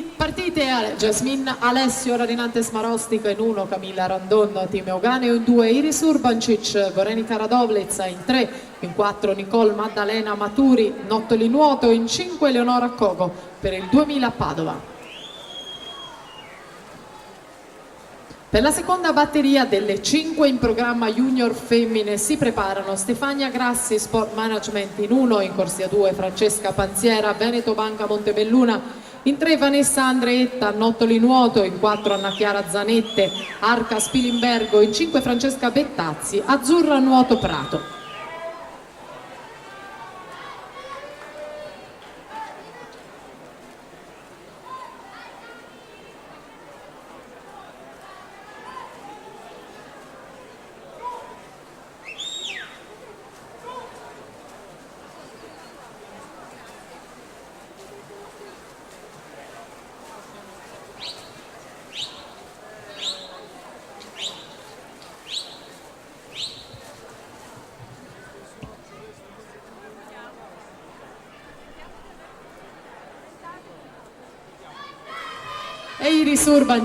Partite Jasmine Alessio Radinantes Marostico in 1, Camilla Randon Timeo Ganeo in 2, Iris Urbancic Gorenica Radovlezza in 3, in 4 Nicole Maddalena Maturi Nottoli Nuoto, in 5 Eleonora Cogo per il 2000 Padova. Per la seconda batteria delle 5 in programma junior femmine si preparano Stefania Grassi Sport Management in 1, in corsia 2 Francesca Panziera Veneto Banca Montebelluna, in 3 Vanessa Andreetta Nottoli Nuoto, in 4 Anna Chiara Zanette Arca Spilimbergo, in 5 Francesca Bettazzi Azzurra Nuoto Prato. E Iris Urban